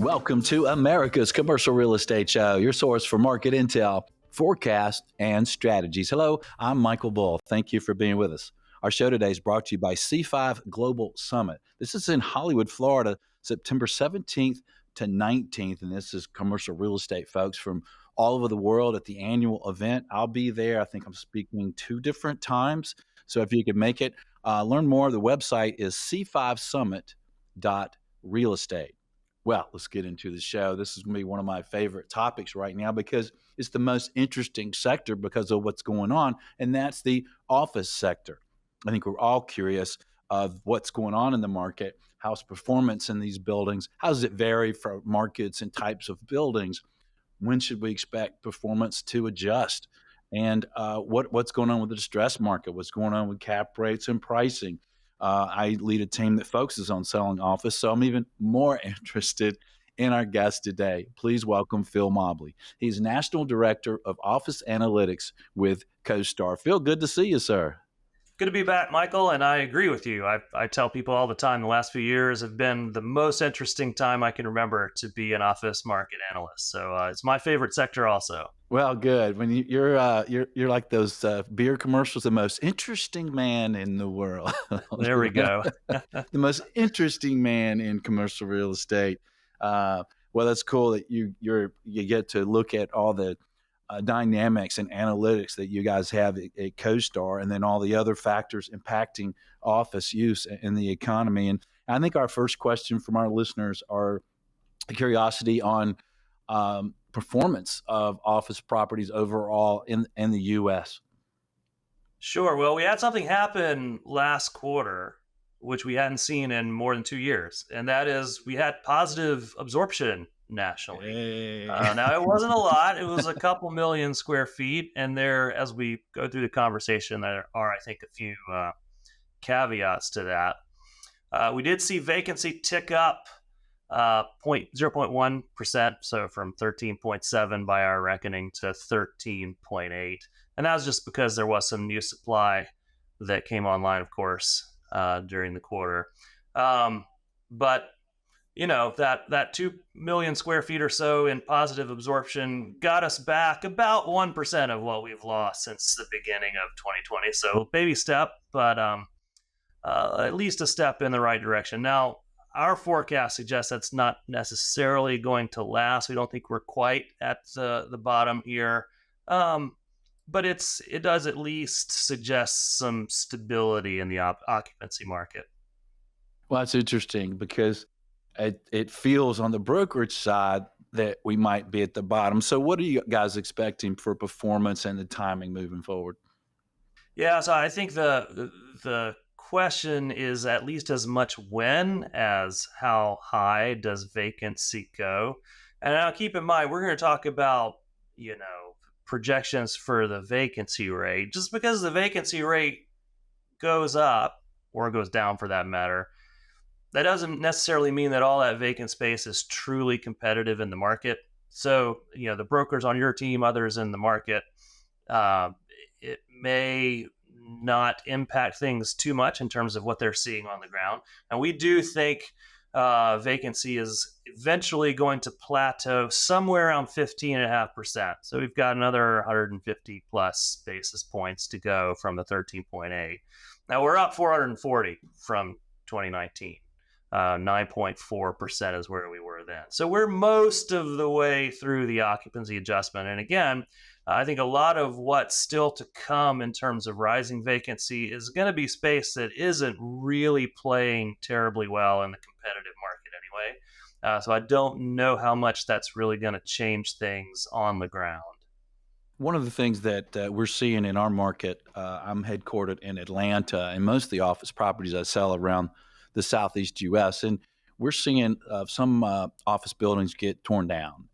Welcome to America's Commercial Real Estate Show, your source for market intel, forecast, and strategies. Hello, I'm Michael Bull. Thank you for being with us. Our show today is brought to you by C5 Global Summit. This is in Hollywood, Florida, September 17th to 19th, and this is commercial real estate folks from all over the world at the annual event. I'll be there. I think I'm speaking 2 different times, so if you can make it, learn more. The website is c5summit.realestate. Well, let's get into the show. This is going to be one of my favorite topics right now because it's the most interesting sector because of what's going on, and that's the office sector. I think we're all curious of what's going on in the market. How's performance in these buildings? How does it vary for markets and types of buildings? When should we expect performance to adjust? And what's going on with the distress market? What's going on with cap rates and pricing? I lead a team that focuses on selling office, so I'm even more interested in our guest today. Please welcome Phil Mobley. He's National Director of Office Analytics with CoStar. Phil, good to see you, sir. Good to be back, Michael, and I agree with you. I tell people all the time the last few years have been the most interesting time I can remember to be an office market analyst. So it's my favorite sector also. Well, good. When you're like those beer commercials, the most interesting man in the world. There we go. The most interesting man in commercial real estate. Well, that's cool that you get to look at all the dynamics and analytics that you guys have at CoStar, and then all the other factors impacting office use in the economy. And I think our first question from our listeners are a curiosity on performance of office properties overall in the U.S. Sure. Well, we had something happen last quarter, which we hadn't seen in more than 2 years, and that is we had positive absorption nationally. Hey. Now, it wasn't a lot. It was a couple million square feet, and there, as we go through the conversation, there are, I think, a few caveats to that. We did see vacancy tick up 0.1%, so from 13.7 by our reckoning to 13.8. And that was just because there was some new supply that came online, of course, during the quarter. But, you know, that 2 million square feet or so in positive absorption got us back about 1% of what we've lost since the beginning of 2020. So baby step, but at least a step in the right direction. Now, our forecast suggests that's not necessarily going to last. We don't think we're quite at the bottom here. But it does at least suggest some stability in the occupancy market. Well, that's interesting because it feels on the brokerage side that we might be at the bottom. So what are you guys expecting for performance and the timing moving forward? Yeah, so I think the question is at least as much when as how high does vacancy go. And now keep in mind, we're going to talk about, projections for the vacancy rate. Just because the vacancy rate goes up, or goes down for that matter, that doesn't necessarily mean that all that vacant space is truly competitive in the market. So, the brokers on your team, others in the market, it may not impact things too much in terms of what they're seeing on the ground. And we do think vacancy is eventually going to plateau somewhere around 15.5%. So we've got another 150 plus basis points to go from the 13.8. Now we're up 440 from 2019. 9.4% is where we were then. So we're most of the way through the occupancy adjustment. And again, I think a lot of what's still to come in terms of rising vacancy is going to be space that isn't really playing terribly well in the competitive market anyway. So I don't know how much that's really going to change things on the ground. One of the things that we're seeing in our market, I'm headquartered in Atlanta, and most of the office properties I sell around the Southeast U.S., and we're seeing some office buildings get torn down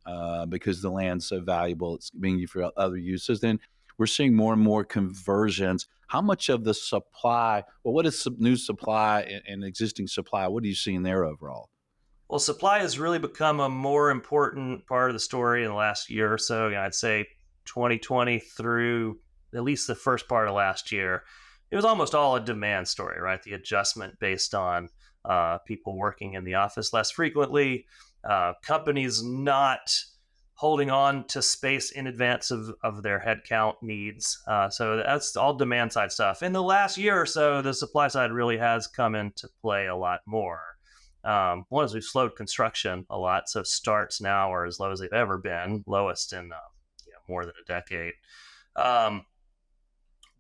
because the land's so valuable. It's being used for other uses. Then we're seeing more and more conversions. How much of the supply, well, what is new supply and existing supply? What are you seeing there overall? Well, supply has really become a more important part of the story in the last year or so. I'd say 2020 through at least the first part of last year, it was almost all a demand story, right? The adjustment based on people working in the office less frequently, companies not holding on to space in advance of their headcount needs. So that's all demand side stuff. In the last year or so, the supply side really has come into play a lot more. One is we've slowed construction a lot, so starts now are as low as they've ever been, lowest in more than a decade. Um,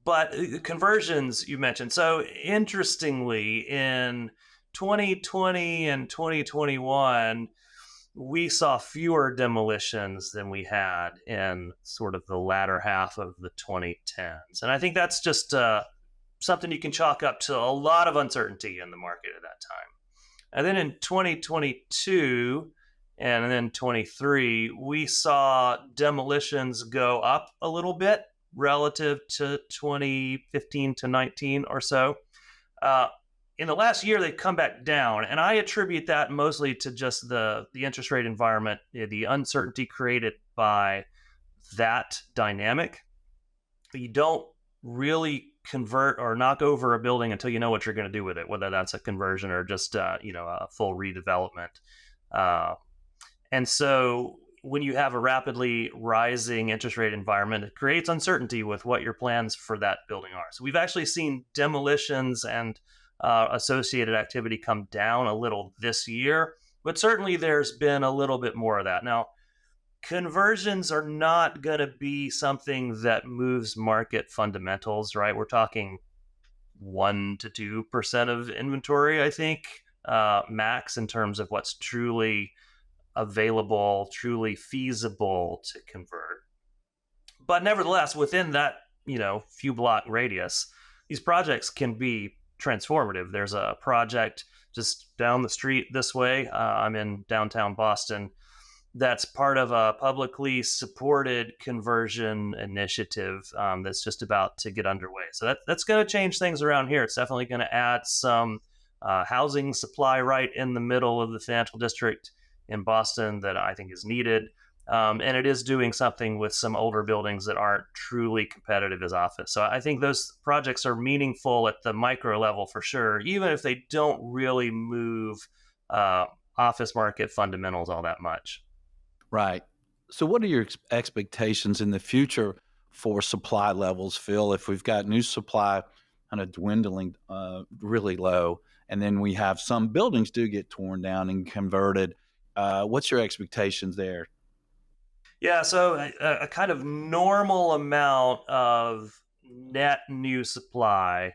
but conversions you mentioned. So interestingly, in 2020 and 2021, we saw fewer demolitions than we had in sort of the latter half of the 2010s. And I think that's just something you can chalk up to a lot of uncertainty in the market at that time. And then in 2022 and then 23, we saw demolitions go up a little bit relative to 2015 to 19 or so. Uh, in the last year, they've come back down, and I attribute that mostly to just the interest rate environment, the uncertainty created by that dynamic. You don't really convert or knock over a building until you know what you're going to do with it, whether that's a conversion or just a full redevelopment. Uh, and so when you have a rapidly rising interest rate environment, it creates uncertainty with what your plans for that building are. So we've actually seen demolitions and associated activity come down a little this year, but certainly there's been a little bit more of that. Now, conversions are not going to be something that moves market fundamentals, right? We're talking 1% to 2% of inventory, I think, max, in terms of what's truly available, truly feasible to convert. But nevertheless, within that, few block radius, these projects can be transformative. There's a project just down the street this way. I'm in downtown Boston. That's part of a publicly supported conversion initiative that's just about to get underway. So that's going to change things around here. It's definitely going to add some housing supply right in the middle of the financial district in Boston that I think is needed. And it is doing something with some older buildings that aren't truly competitive as office. So I think those projects are meaningful at the micro level for sure, even if they don't really move office market fundamentals all that much. Right. So, what are your expectations in the future for supply levels, Phil? If we've got new supply kind of dwindling really low, and then we have some buildings do get torn down and converted, what's your expectations there? Yeah, so a kind of normal amount of net new supply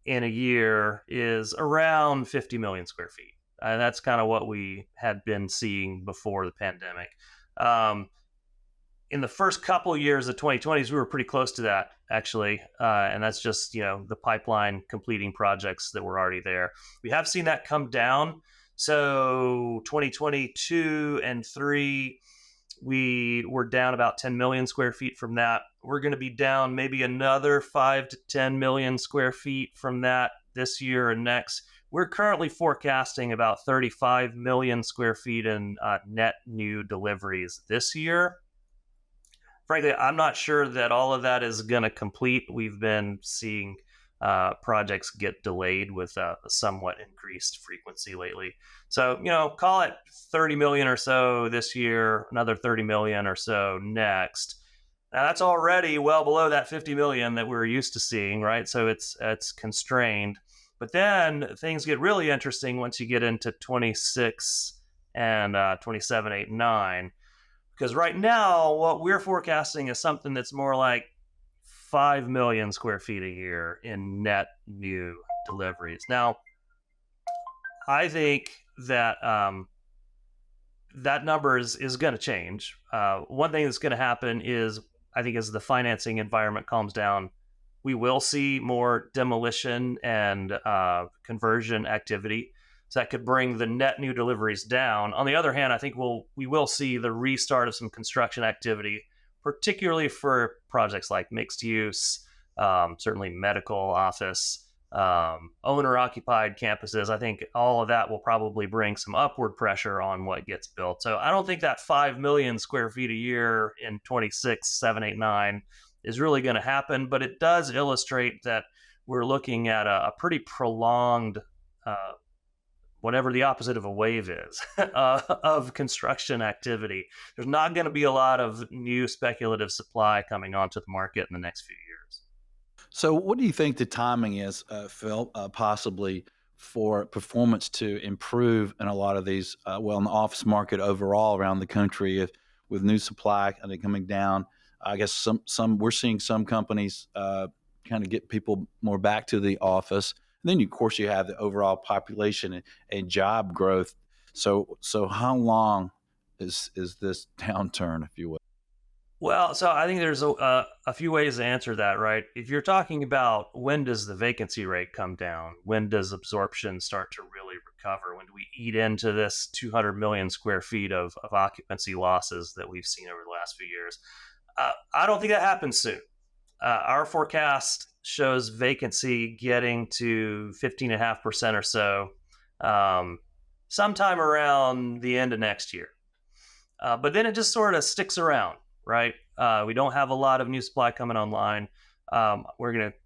in a year is around 50 million square feet. And that's kind of what we had been seeing before the pandemic. Um, in the first couple of years of 2020s, we were pretty close to that, actually. And that's just, the pipeline completing projects that were already there. We have seen that come down. So 2022 and 3, we were down about 10 million square feet from that. We're going to be down maybe another 5 to 10 million square feet from that this year and next. We're currently forecasting about 35 million square feet in net new deliveries this year. Frankly, I'm not sure that all of that is going to complete. We've been seeing projects get delayed with a somewhat increased frequency lately. So, call it 30 million or so this year, another 30 million or so next. Now, that's already well below that 50 million that we're used to seeing, right? So it's constrained. But then things get really interesting once you get into 26 and 27, 8, 9. Because right now, what we're forecasting is something that's more like 5 million square feet a year in net new deliveries. Now, I think that that number is going to change. One thing that's going to happen is, I think, as the financing environment calms down, we will see more demolition and conversion activity. So that could bring the net new deliveries down. On the other hand, I think we will see the restart of some construction activity, particularly for projects like mixed use, certainly medical office, owner-occupied campuses. I think all of that will probably bring some upward pressure on what gets built. So I don't think that 5 million square feet a year in 26, 7, 8, 9 is really going to happen, but it does illustrate that we're looking at a pretty prolonged whatever the opposite of a wave is, of construction activity. There's not going to be a lot of new speculative supply coming onto the market in the next few years. So, what do you think the timing is, Phil, possibly for performance to improve in a lot of these, well, in the office market overall around the country, if with new supply kind of coming down? I guess some we're seeing some companies kind of get people more back to the office. And then, of course, you have the overall population and job growth. So how long is this downturn, if you will? Well, so I think there's a few ways to answer that, right? If you're talking about when does the vacancy rate come down, when does absorption start to really recover, when do we eat into this 200 million square feet of occupancy losses that we've seen over the last few years, I don't think that happens soon. Our forecast shows vacancy getting to 15.5% or so sometime around the end of next year. But then it just sort of sticks around, right? We don't have a lot of new supply coming online. I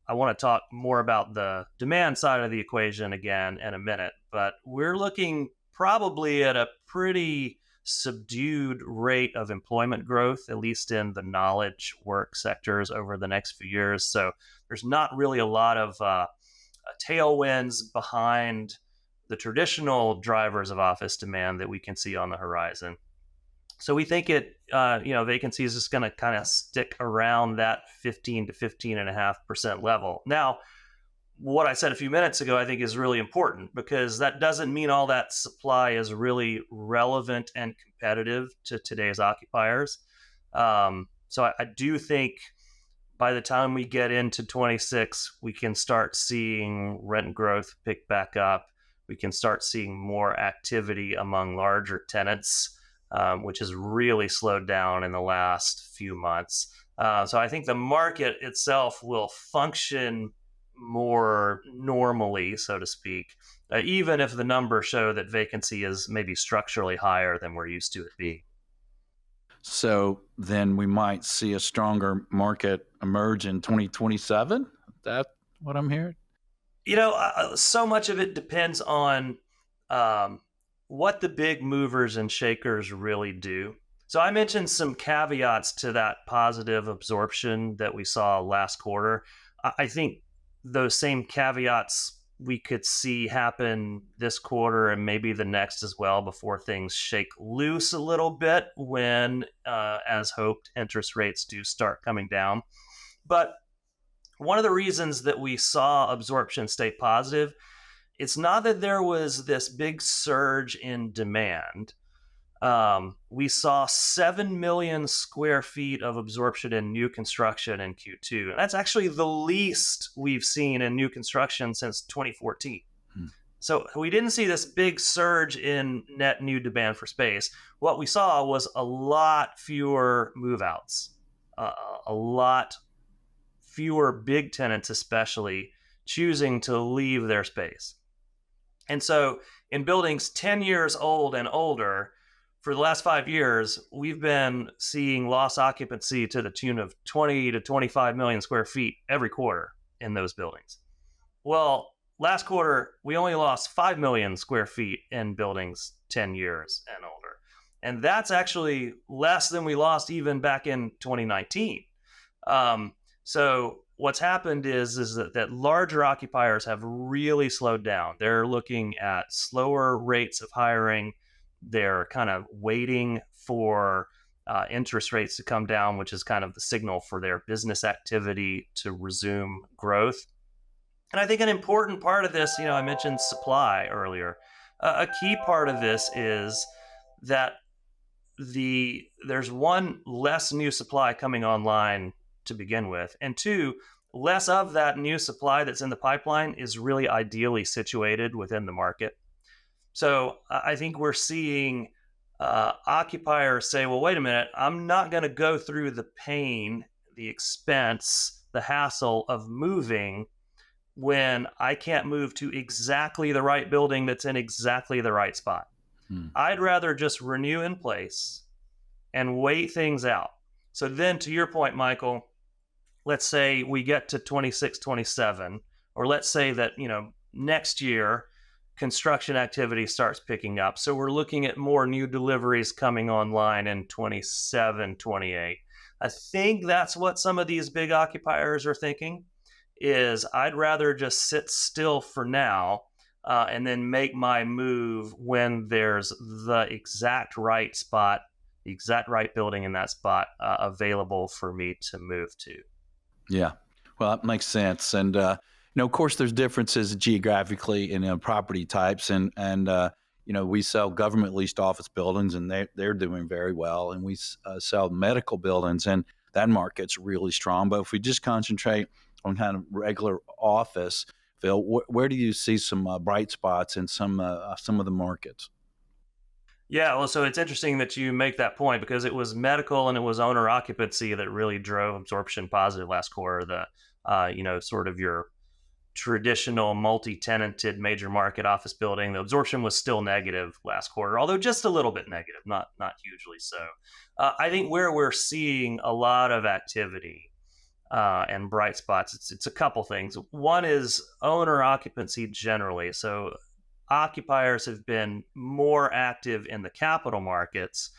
want to talk more about the demand side of the equation again in a minute, but we're looking probably at a pretty subdued rate of employment growth, at least in the knowledge work sectors over the next few years. So there's not really a lot of tailwinds behind the traditional drivers of office demand that we can see on the horizon. So we think vacancy is just going to kind of stick around that 15 to 15.5% level. Now, what I said a few minutes ago, I think is really important because that doesn't mean all that supply is really relevant and competitive to today's occupiers. So I do think by the time we get into 26, we can start seeing rent growth pick back up. We can start seeing more activity among larger tenants, which has really slowed down in the last few months. So I think the market itself will function more normally, so to speak, even if the numbers show that vacancy is maybe structurally higher than we're used to it being. So then we might see a stronger market emerge in 2027. That what I'm hearing? So much of it depends on um, what the big movers and shakers really do. So I mentioned some caveats to that positive absorption that we saw last quarter. I think those same caveats we could see happen this quarter and maybe the next as well before things shake loose a little bit when, as hoped, interest rates do start coming down. But one of the reasons that we saw absorption stay positive, it's not that there was this big surge in demand. We saw 7 million square feet of absorption in new construction in Q2. And that's actually the least we've seen in new construction since 2014. Hmm. So we didn't see this big surge in net new demand for space. What we saw was a lot fewer move outs, a lot fewer big tenants, especially choosing to leave their space. And so in buildings 10 years old and older, for the last 5 years, we've been seeing loss occupancy to the tune of 20 to 25 million square feet every quarter in those buildings. Well, last quarter, we only lost 5 million square feet in buildings 10 years and older. And that's actually less than we lost even back in 2019. So what's happened is that larger occupiers have really slowed down. They're looking at slower rates of hiring. They're kind of waiting for interest rates to come down, which is kind of the signal for their business activity to resume growth. And I think an important part of this, I mentioned supply earlier. A key part of this is that there's one, less new supply coming online to begin with, and two, less of that new supply that's in the pipeline is really ideally situated within the market. So I think we're seeing occupiers say, well, wait a minute, I'm not going to go through the pain, the expense, the hassle of moving when I can't move to exactly the right building that's in exactly the right spot. I'd rather just renew in place and wait things out. So then to your point, Michael, let's say we get to 26, 27, or let's say that, next year construction activity starts picking up. So we're looking at more new deliveries coming online in 27, 28. I think that's what some of these big occupiers are thinking is I'd rather just sit still for now, and then make my move when there's the exact right spot, the exact right building in that spot available for me to move to. Yeah. Well, that makes sense. And of course, there's differences geographically in property types, and we sell government leased office buildings, and they're doing very well, and we sell medical buildings, and that market's really strong. But if we just concentrate on kind of regular office, Phil, where do you see some bright spots in some of the markets? Yeah, well, so it's interesting that you make that point because it was medical and it was owner occupancy that really drove absorption positive last quarter. Sort of your traditional multi-tenanted major market office building, the absorption was still negative last quarter, although just a little bit negative, not hugely so. I think where we're seeing a lot of activity and bright spots, it's a couple things. One is owner occupancy generally. So occupiers have been more active in the capital markets.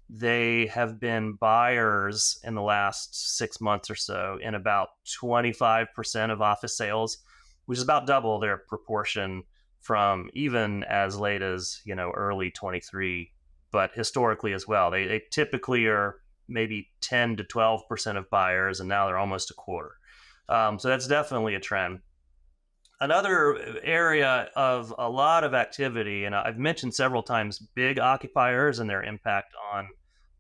They have been buyers in the last 6 months or so in about 25% of office sales, which is about double their proportion from even as late as early 23, but historically as well. They typically are maybe 10 to 12% of buyers, and now they're almost a quarter. So that's definitely a trend. Another area of a lot of activity, and I've mentioned several times big occupiers and their impact on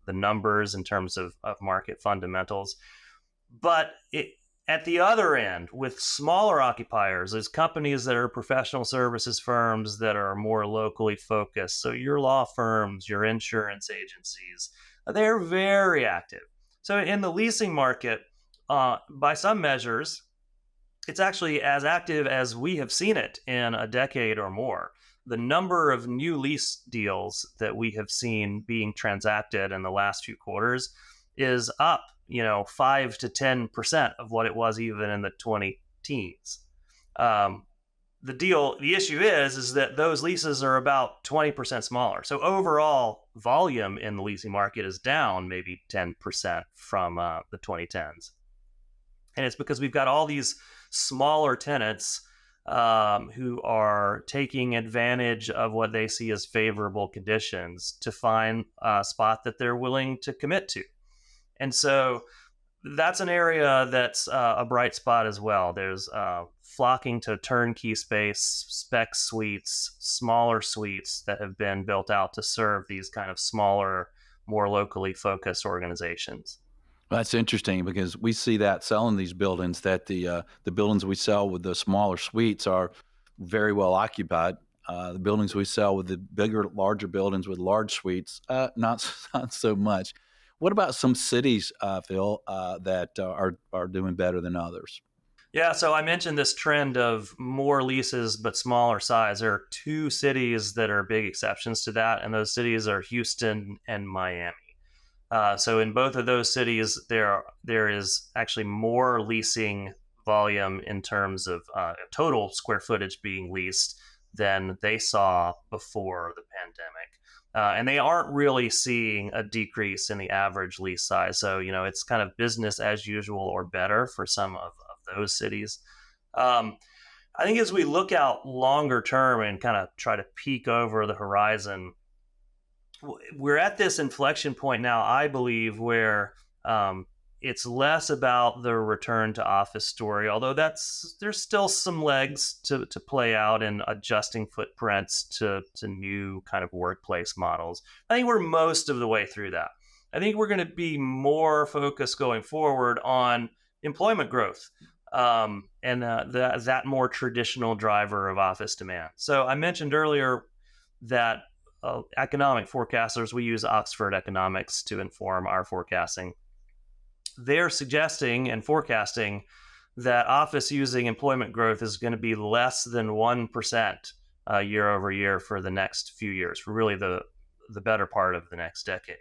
the numbers in terms of market fundamentals. But at the other end, with smaller occupiers, there's companies that are professional services firms that are more locally focused. So your law firms, your insurance agencies, they're very active. So in the leasing market, by some measures, it's actually as active as we have seen it in a decade or more. The number of new lease deals that we have seen being transacted in the last few quarters is up, 5 to 10% of what it was even in the 20 teens. The issue is that those leases are about 20% smaller. So overall volume in the leasing market is down maybe 10% from the 2010s. And it's because we've got all these smaller tenants who are taking advantage of what they see as favorable conditions to find a spot that they're willing to commit to. And so that's an area that's a bright spot as well. There's flocking to turnkey space, spec suites, smaller suites that have been built out to serve these kind of smaller, more locally focused organizations. Well, that's interesting because we see that selling these buildings that the buildings we sell with the smaller suites are very well occupied. The buildings we sell with the bigger, larger buildings with large suites, not not so much. What about some cities, Phil, that are doing better than others? Yeah, so I mentioned this trend of more leases but smaller size. There are two cities that are big exceptions to that, and those cities are Houston and Miami. So in both of those cities, there is actually more leasing volume in terms of total square footage being leased than they saw before the pandemic. And they aren't really seeing a decrease in the average lease size. So, it's kind of business as usual or better for some of those cities. Um, I think as we look out longer term and kind of try to peek over the horizon, we're at this inflection point now, I believe, where it's less about the return to office story, although there's still some legs to play out in adjusting footprints to new kind of workplace models. I think we're most of the way through that. I think we're going to be more focused going forward on employment growth and that more traditional driver of office demand. So I mentioned earlier that economic forecasters, we use Oxford Economics to inform our forecasting. They're suggesting and forecasting that office using employment growth is going to be less than 1% year over year for the next few years, for really the better part of the next decade.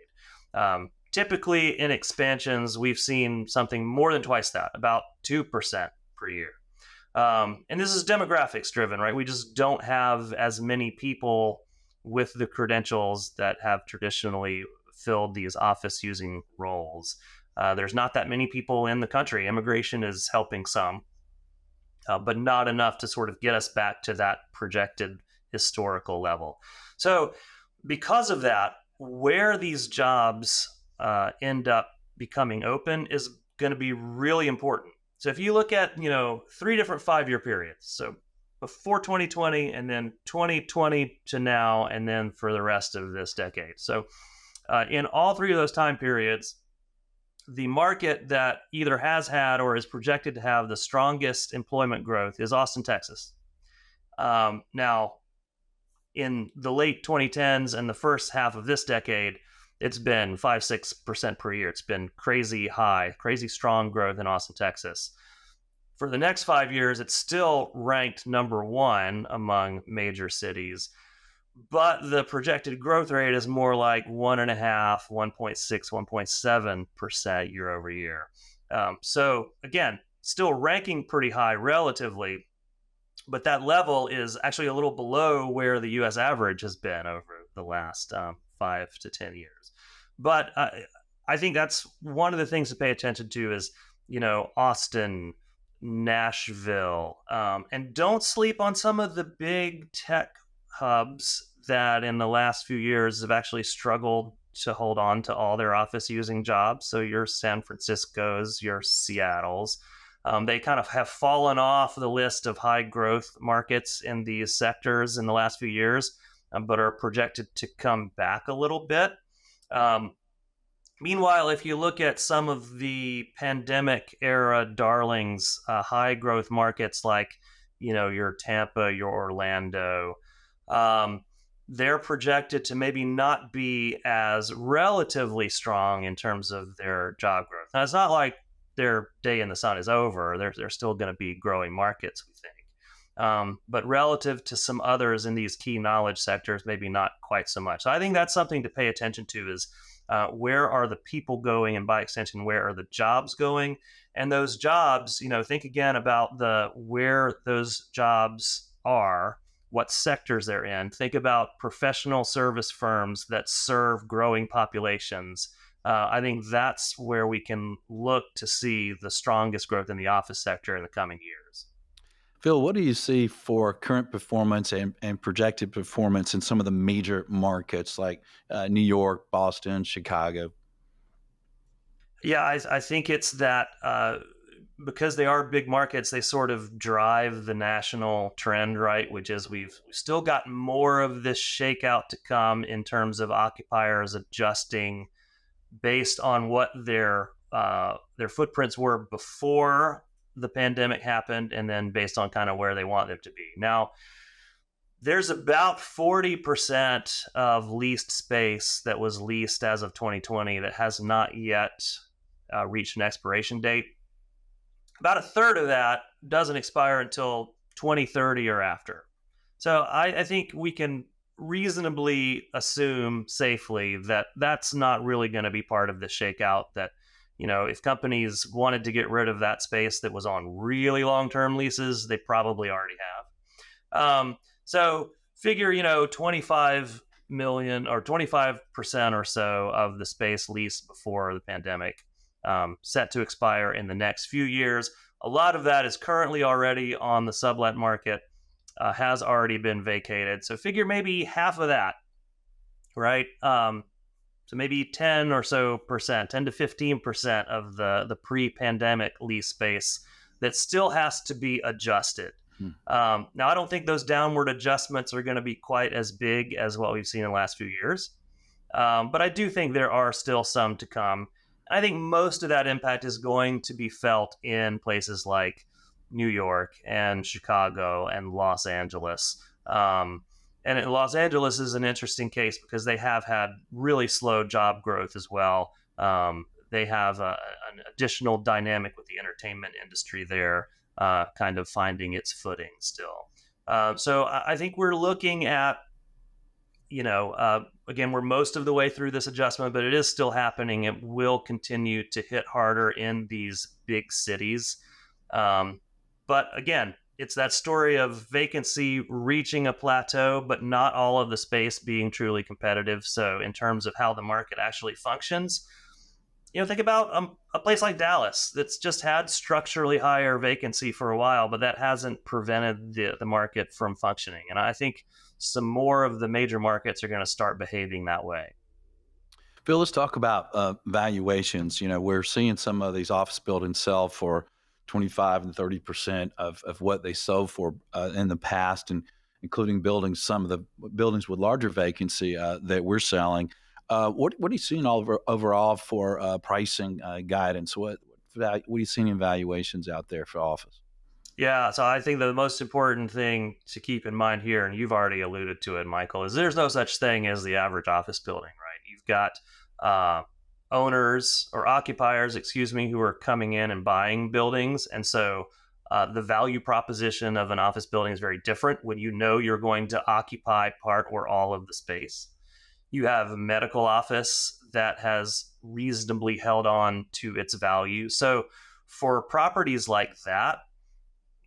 Typically, in expansions, we've seen something more than twice that, about 2% per year. And this is demographics driven, right? We just don't have as many people with the credentials that have traditionally filled these office using roles. There's not that many people in the country. Immigration is helping some, but not enough to sort of get us back to that projected historical level. So, because of that, where these jobs end up becoming open is going to be really important. So, if you look at 3 different 5-year periods, so before 2020 and then 2020 to now, and then for the rest of this decade. So, in all three of those time periods, the market that either has had or is projected to have the strongest employment growth is Austin, Texas. Now, in the late 2010s and the first half of this decade, it's been 5-6% per year. It's been crazy high, crazy strong growth in Austin, Texas. For the next 5 years, it's still ranked number one among major cities, but the projected growth rate is more like 1.5, 1.6, 1.7% year over year. So again, still ranking pretty high relatively, but that level is actually a little below where the U.S. average has been over the last 5 to 10 years. But I think that's one of the things to pay attention to is, Austin, Nashville, and don't sleep on some of the big tech hubs that in the last few years have actually struggled to hold on to all their office using jobs. So your San Francisco's, your Seattle's, they kind of have fallen off the list of high growth markets in these sectors in the last few years, but are projected to come back a little bit. Meanwhile, if you look at some of the pandemic era darlings, high growth markets like, your Tampa, your Orlando, they're projected to maybe not be as relatively strong in terms of their job growth. Now, it's not like their day in the sun is over. They're still going to be growing markets, we think. But relative to some others in these key knowledge sectors, maybe not quite so much. So I think that's something to pay attention to is where are the people going, and by extension, where are the jobs going? And those jobs, think again about where those jobs are, what sectors they're in. Think about professional service firms that serve growing populations. I think that's where we can look to see the strongest growth in the office sector in the coming years. Phil, what do you see for current performance and projected performance in some of the major markets like New York, Boston, Chicago? Yeah, I think it's that because they are big markets, they sort of drive the national trend, right? Which is we've still got more of this shakeout to come in terms of occupiers adjusting based on what their footprints were before the pandemic happened, and then based on kind of where they want them to be. Now, there's about 40% of leased space that was leased as of 2020 that has not yet reached an expiration date. About a third of that doesn't expire until 2030 or after. So I think we can reasonably assume safely that that's not really going to be part of the shakeout. That, if companies wanted to get rid of that space that was on really long-term leases, they probably already have. So figure, 25 million or 25% or so of the space leased before the pandemic set to expire in the next few years. A lot of that is currently already on the sublet market, has already been vacated. So figure maybe half of that, right? So maybe 10 or so percent, 10 to 15% of the pre-pandemic lease space that still has to be adjusted. Now, I don't think those downward adjustments are going to be quite as big as what we've seen in the last few years. But I do think there are still some to come. I think most of that impact is going to be felt in places like New York and Chicago and Los Angeles. And Los Angeles is an interesting case because they have had really slow job growth as well. They have an additional dynamic with the entertainment industry there, kind of finding its footing still. So I think we're looking at, again, we're most of the way through this adjustment, but it is still happening. It will continue to hit harder in these big cities. But again, it's that story of vacancy reaching a plateau, but not all of the space being truly competitive. So, in terms of how the market actually functions, think about a place like Dallas that's just had structurally higher vacancy for a while, but that hasn't prevented the market from functioning. And I think some more of the major markets are going to start behaving that way. Phil, let's talk about valuations. We're seeing some of these office buildings sell for 25 and 30% of what they sold for in the past, and including buildings, some of the buildings with larger vacancy that we're selling. What are you seeing overall for pricing guidance? What are you seeing in valuations out there for office? Yeah, so I think the most important thing to keep in mind here, and you've already alluded to it, Michael, is there's no such thing as the average office building, right? You've got uh, owners or occupiers, excuse me, who are coming in and buying buildings. And so the value proposition of an office building is very different when you know you're going to occupy part or all of the space. You have a medical office that has reasonably held on to its value. So for properties like that,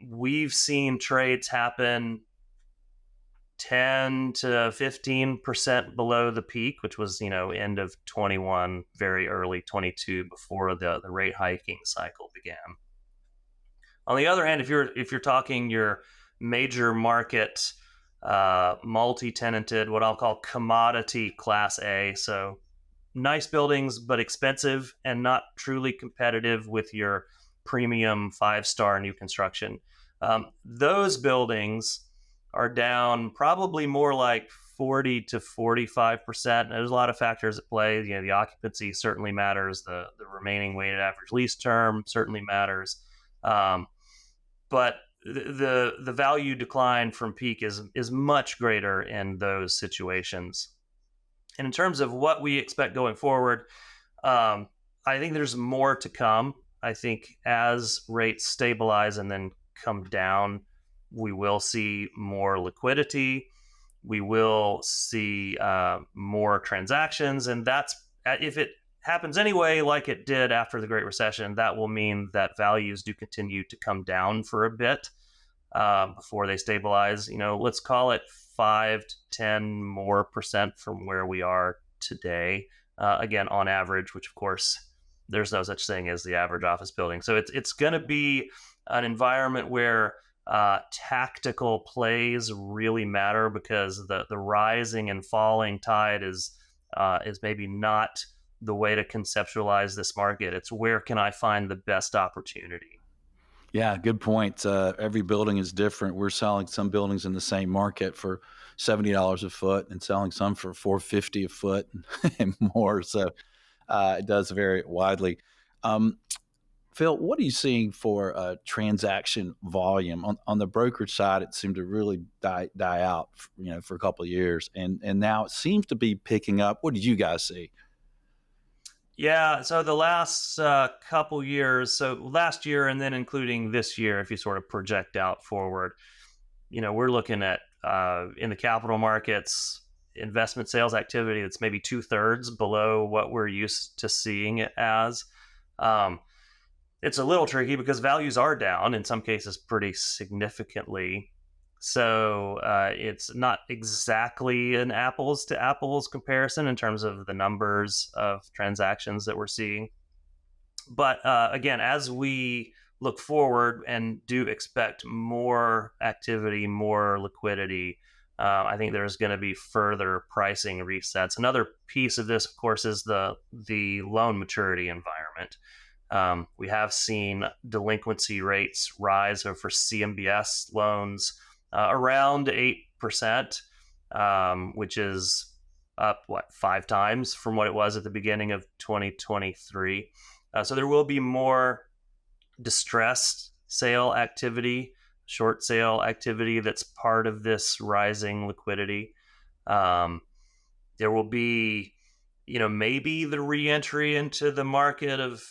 we've seen trades happen 10 to 15% below the peak, which was, end of 21, very early 22, before the rate hiking cycle began. On the other hand, if you're talking your major market, multi-tenanted, what I'll call commodity class A, so nice buildings but expensive and not truly competitive with your premium 5-star new construction. Those buildings are down probably more like 40 to 45%. There's a lot of factors at play. The occupancy certainly matters. The remaining weighted average lease term certainly matters. But the value decline from peak is much greater in those situations. And in terms of what we expect going forward, I think there's more to come. I think as rates stabilize and then come down, we will see more liquidity. We will see more transactions. And that's, if it happens anyway, like it did after the Great Recession, that will mean that values do continue to come down for a bit before they stabilize. Let's call it 5 to 10 more percent from where we are today. Again, on average, which of course there's no such thing as the average office building. So it's going to be an environment where tactical plays really matter, because the rising and falling tide is maybe not the way to conceptualize this market. It's where can I find the best opportunity? Yeah, good point. Every building is different. We're selling some buildings in the same market for $70 a foot, and selling some for $450 a foot and more. So it does vary widely. Um, Phil, what are you seeing for transaction volume on the brokerage side? It seemed to really die out, for a couple of years, and now it seems to be picking up. What did you guys see? Yeah, so the last couple years, so last year and then including this year, if you sort of project out forward, we're looking at in the capital markets, investment sales activity that's maybe 2/3 below what we're used to seeing it as. Um, it's a little tricky because values are down in some cases pretty significantly. So it's not exactly an apples to apples comparison in terms of the numbers of transactions that we're seeing. But again, as we look forward and do expect more activity, more liquidity, I think there's going to be further pricing resets. Another piece of this, of course, is the loan maturity environment. We have seen delinquency rates rise for CMBS loans around 8%, which is up, 5 times from what it was at the beginning of 2023. So there will be more distressed sale activity, short sale activity that's part of this rising liquidity. There will be, maybe the reentry into the market of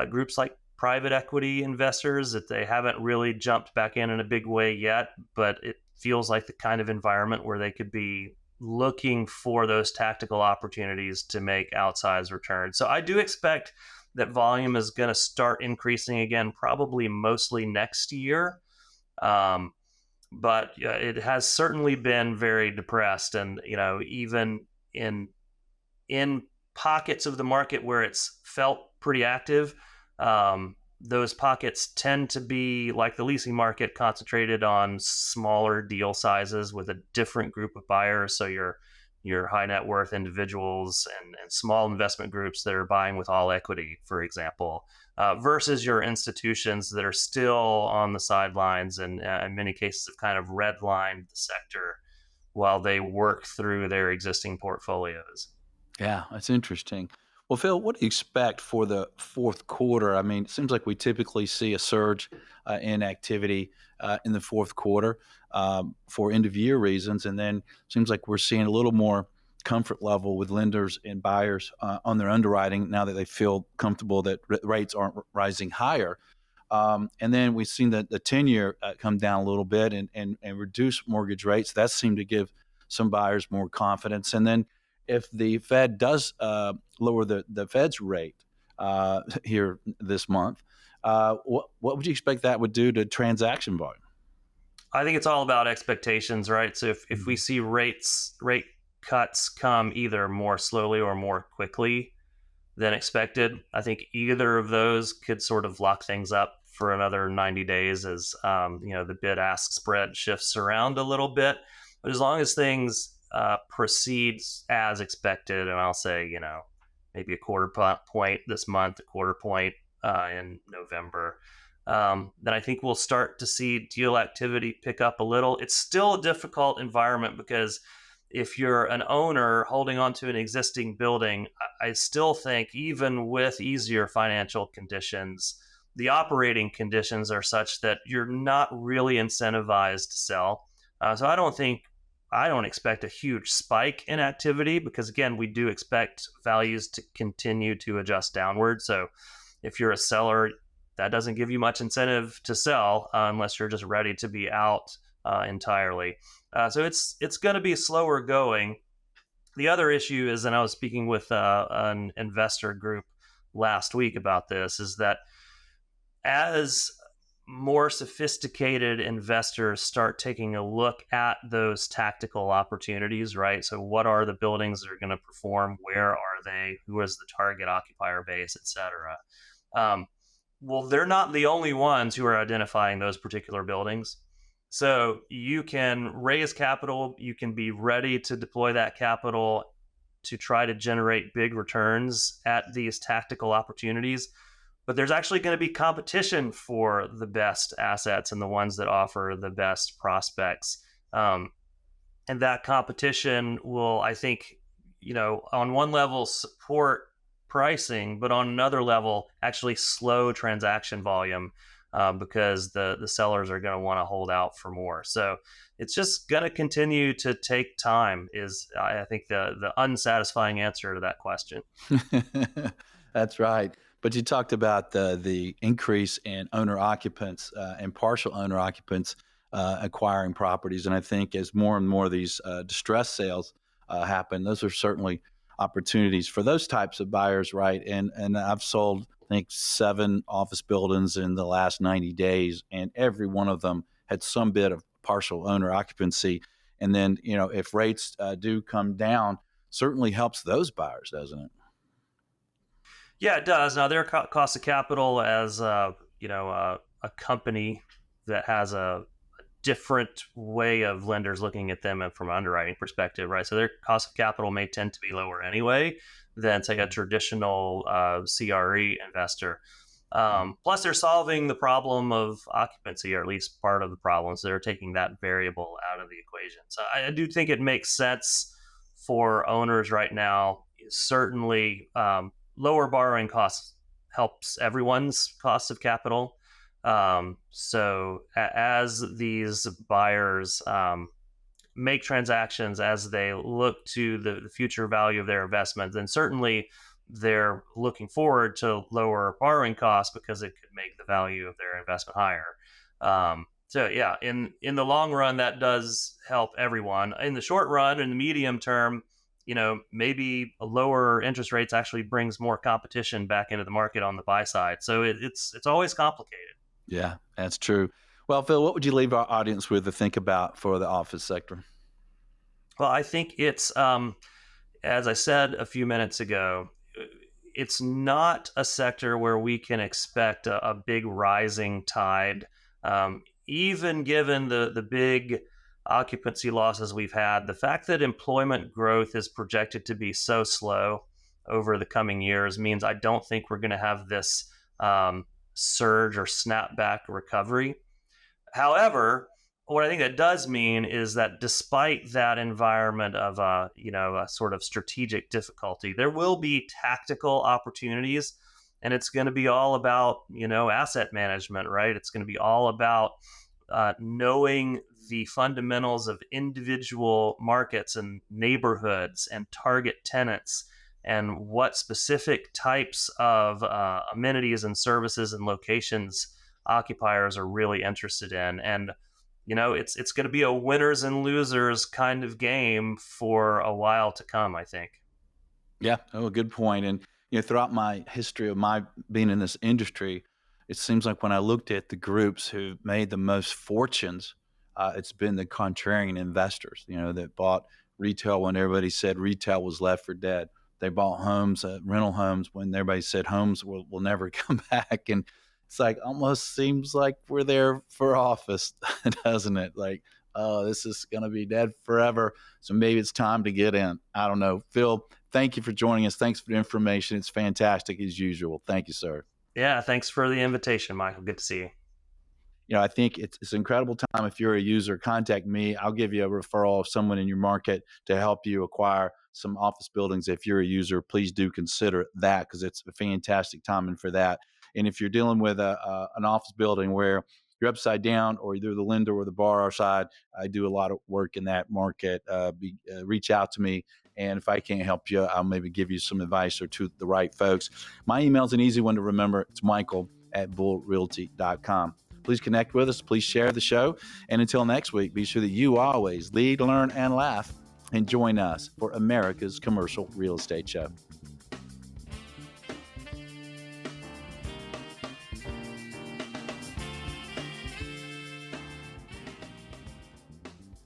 groups like private equity investors that they haven't really jumped back in a big way yet, but it feels like the kind of environment where they could be looking for those tactical opportunities to make outsized returns. So I do expect that volume is going to start increasing again, probably mostly next year. Um, but it has certainly been very depressed, and even in in pockets of the market where it's felt pretty active, those pockets tend to be like the leasing market, concentrated on smaller deal sizes with a different group of buyers. So your high net worth individuals and small investment groups that are buying with all equity, for example, versus your institutions that are still on the sidelines and in many cases have kind of redlined the sector while they work through their existing portfolios. Yeah, that's interesting. Well, Phil, what do you expect for the fourth quarter? I mean, it seems like we typically see a surge in activity in the fourth quarter for end of year reasons, and then it seems like we're seeing a little more comfort level with lenders and buyers on their underwriting now that they feel comfortable that rates aren't rising higher. And then we've seen the 10-year come down a little bit and reduce mortgage rates. That seemed to give some buyers more confidence. And then if the Fed does lower the Fed's rate here this month, what would you expect that would do to transaction volume? I think it's all about expectations, right? So if we Mhm. see rate cuts come either more slowly or more quickly than expected, I think either of those could sort of lock things up for another 90 days as the bid ask spread shifts around a little bit. But as long as things proceed as expected, and I'll say maybe a quarter point this month, a quarter point in November, then I think we'll start to see deal activity pick up a little. It's still a difficult environment because if you're an owner holding on to an existing building, I still think even with easier financial conditions, the operating conditions are such that you're not really incentivized to sell. So I don't expect a huge spike in activity because again, we do expect values to continue to adjust downward. So if you're a seller, that doesn't give you much incentive to sell unless you're just ready to be out entirely. So it's going to be slower going. The other issue is, and I was speaking with an investor group last week about this, is that as more sophisticated investors start taking a look at those tactical opportunities, right? So, what are the buildings that are going to perform? Where are they? Who is the target occupier base, et cetera? Um, well, they're not the only ones who are identifying those particular buildings. So you can raise capital, you can be ready to deploy that capital to try to generate big returns at these tactical opportunities. But there's actually going to be competition for the best assets and the ones that offer the best prospects. And that competition will, I think, on one level support pricing, but on another level, actually slow transaction volume because the sellers are going to want to hold out for more. So it's just going to continue to take time. Is I think the unsatisfying answer to that question. That's right. But you talked about the increase in owner occupants and partial owner occupants acquiring properties, and I think as more and more of these distress sales happen, those are certainly opportunities for those types of buyers, right? And I've sold, I think, 7 office buildings in the last 90 days, and every one of them had some bit of partial owner occupancy. And then, if rates do come down, certainly helps those buyers, doesn't it? Yeah, it does. Now their cost of capital as a company that has a different way of lenders looking at them and from an underwriting perspective, right? So their cost of capital may tend to be lower anyway than say a traditional CRE investor. Plus, they're solving the problem of occupancy, or at least part of the problem. So they're taking that variable out of the equation. So I do think it makes sense for owners right now. Certainly, lower borrowing costs helps everyone's cost of capital. So as these buyers make transactions, as they look to the future value of their investment, then certainly they're looking forward to lower borrowing costs because it could make the value of their investment higher. So yeah, in the long run, that does help everyone. In the short run, in the medium term, maybe a lower interest rates actually brings more competition back into the market on the buy side. So it's always complicated. Yeah, that's true. Well, Phil, what would you leave our audience with to think about for the office sector? Well, I think it's, as I said a few minutes ago, it's not a sector where we can expect a big rising tide, even given the big occupancy losses we've had. The fact that employment growth is projected to be so slow over the coming years means I don't think we're going to have this surge or snapback recovery. However, what I think that does mean is that despite that environment of a sort of strategic difficulty, there will be tactical opportunities, and it's going to be all about asset management, right? It's going to be all about knowing the fundamentals of individual markets and neighborhoods and target tenants and what specific types of amenities and services and locations occupiers are really interested in. And it's going to be a winners and losers kind of game for a while to come, I think. Yeah, oh, a good point. And throughout my history of my being in this industry, it seems like when I looked at the groups who made the most fortunes, it's been the contrarian investors. That bought retail when everybody said retail was left for dead. They bought homes, rental homes, when everybody said homes will never come back. And it's like almost seems like we're there for office, doesn't it? Like, oh, this is going to be dead forever. So maybe it's time to get in. I don't know. Phil, thank you for joining us. Thanks for the information. It's fantastic as usual. Thank you, sir. Yeah, thanks for the invitation, Michael. Good to see you. I think it's an incredible time. If you're a user, contact me. I'll give you a referral of someone in your market to help you acquire some office buildings. If you're a user, please do consider that, because it's a fantastic timing for that. And if you're dealing with an office building where you're upside down, or either the lender or the borrower side, I do a lot of work in that market. Reach out to me. And if I can't help you, I'll maybe give you some advice or to the right folks. My email is an easy one to remember. It's michael@bullrealty.com. Please connect with us. Please share the show. And until next week, be sure that you always lead, learn, and laugh. And join us for America's Commercial Real Estate Show.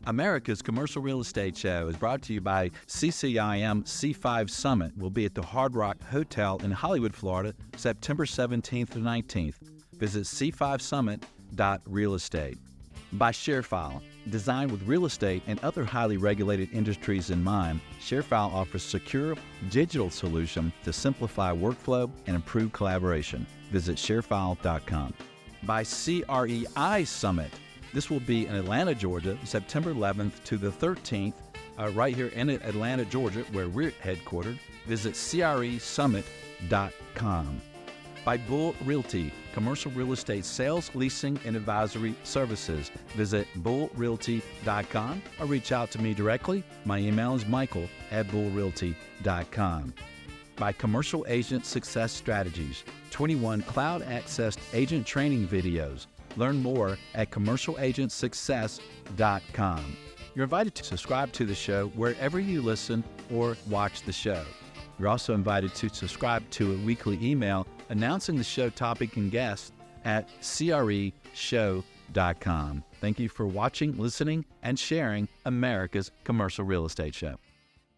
America's Commercial Real Estate Show is brought to you by CCIM C5 Summit. We'll be at the Hard Rock Hotel in Hollywood, Florida, September 17th to 19th. Visit c5summit.realestate. By ShareFile. Designed with real estate and other highly regulated industries in mind, ShareFile offers secure digital solution to simplify workflow and improve collaboration. Visit sharefile.com. By CREI Summit. This will be in Atlanta, Georgia, September 11th to the 13th, right here in Atlanta, Georgia, where we're headquartered. Visit cresummit.com. By Bull Realty, commercial real estate sales, leasing, and advisory services. Visit bullrealty.com or reach out to me directly. My email is michael@bullrealty.com. By Commercial Agent Success Strategies, 21 cloud-accessed agent training videos. Learn more at commercialagentsuccess.com. You're invited to subscribe to the show wherever you listen or watch the show. You're also invited to subscribe to a weekly email announcing the show topic and guests at creshow.com. Thank you for watching, listening, and sharing America's Commercial Real Estate Show.